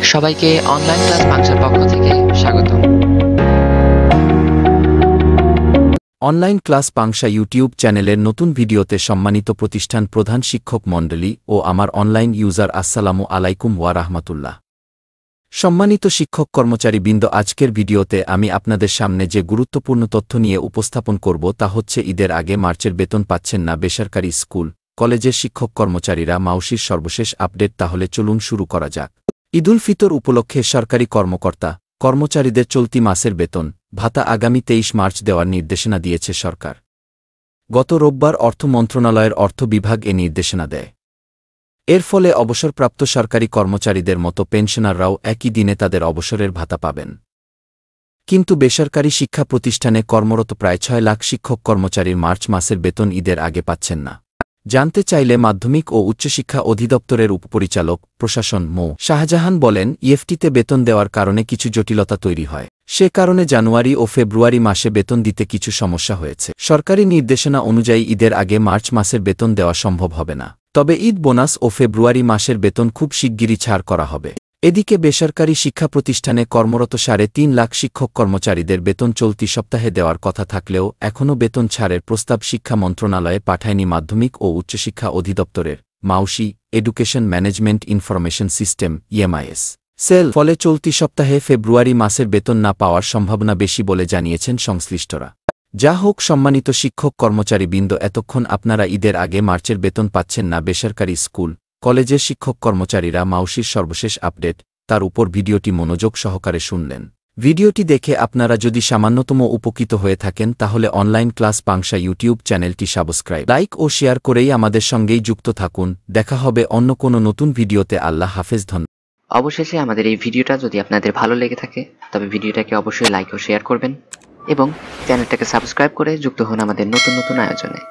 সবাইকে online class বাংশার পক্ষ থেকে স্বাগতম। অনলাইন ক্লাস পাংশা ইউটিউব চ্যানেলের নতুন ভিডিওতে সম্মানিত প্রতিষ্ঠান প্রধান শিক্ষক মণ্ডলী ও আমার অনলাইন ইউজার আসসালামু আলাইকুম ওয়া রাহমাতুল্লাহ। সম্মানিত শিক্ষক কর্মচারীবৃন্দ, আজকের ভিডিওতে আমি আপনাদের সামনে যে গুরুত্বপূর্ণ তথ্য নিয়ে উপস্থাপন করব তা হচ্ছে ঈদের আগে মার্চের বেতন পাচ্ছেন না বেসরকারি স্কুল কলেজের শিক্ষক কর্মচারীরা। মাউসির সর্বশেষ আপডেট। তাহলে চলুন শুরু করা যাক। ঈদুল ফিতর উপলক্ষে সরকারি কর্মকর্তা কর্মচারীদের চলতি মাসের বেতন ভাতা আগামী 23 মার্চ দেওয়ার নির্দেশনা দিয়েছে সরকার। গত রোববার অর্থ মন্ত্রণালয়ের অর্থ বিভাগ এ নির্দেশনা দেয়। এর ফলে অবসরপ্রাপ্ত সরকারি কর্মচারীদের মতো পেনশনাররাও একই দিনে তাদের অবসরের ভাতা পাবেন। কিন্তু বেসরকারি শিক্ষা প্রতিষ্ঠানে কর্মরত প্রায় 6 লাখ শিক্ষক কর্মচারীর মার্চ মাসের বেতন ঈদের আগে পাচ্ছেন না। জানতে চাইলে মাধ্যমিক ও উচ্চশিক্ষা অধিদপ্তরের উপপরিচালক প্রশাসন মো. শাহজাহান বলেন, ইএফটিতে বেতন দেওয়ার কারণে কিছু জটিলতা তৈরি হয়। সে কারণে জানুয়ারি ও ফেব্রুয়ারি মাসে বেতন দিতে কিছু সমস্যা হয়েছে। সরকারি নির্দেশনা অনুযায়ী ঈদের আগে মার্চ মাসের বেতন দেওয়া সম্ভব হবে না। তবে ঈদ বোনাস ও ফেব্রুয়ারি মাসের বেতন খুব শিগগিরই ছাড় করা হবে। এদিকে বেসরকারি শিক্ষা প্রতিষ্ঠানে কর্মরত 3.5 লাখ শিক্ষক কর্মচারীদের বেতন চলতি সপ্তাহে দেওয়ার কথা থাকলেও এখনও বেতন ছাড়ের প্রস্তাব শিক্ষা মন্ত্রণালয়ে পাঠায়নি মাধ্যমিক ও উচ্চশিক্ষা অধিদপ্তরের মাউসি education management information system EMIS cell. ফলে চলতি সপ্তাহে ফেব্রুয়ারি মাসের বেতন না পাওয়ার সম্ভাবনা বেশি বলে জানিয়েছেন সংশ্লিষ্টরা। যা হোক, সম্মানিত শিক্ষক কর্মচারীবৃন্দ, এতক্ষণ আপনারা ঈদের আগে মার্চের বেতন পাচ্ছেন না বেসরকারি স্কুল কলেজের শিক্ষক কর্মচারীরা। মাউসির সর্বশেষ আপডেট, তার উপর ভিডিওটি মনোযোগ সহকারে শুনলেন। ভিডিওটি দেখে আপনারা যদি সামান্যতম উপকৃত হয়ে থাকেন তাহলে অনলাইন ক্লাস পাংশা ইউটিউব চ্যানেলটি সাবস্ক্রাইব, লাইক ও শেয়ার করেই আমাদের সঙ্গেই যুক্ত থাকুন। দেখা হবে অন্য কোনো নতুন ভিডিওতে। আল্লাহ হাফেজ। ধন্যবাদ। অবশেষে আমাদের এই ভিডিওটা যদি আপনাদের ভালো লেগে থাকে তবে ভিডিওটাকে অবশ্যই লাইক ও শেয়ার করবেন এবং চ্যানেলটাকে সাবস্ক্রাইব করে যুক্ত হন আমাদের নতুন নতুন আয়োজনে।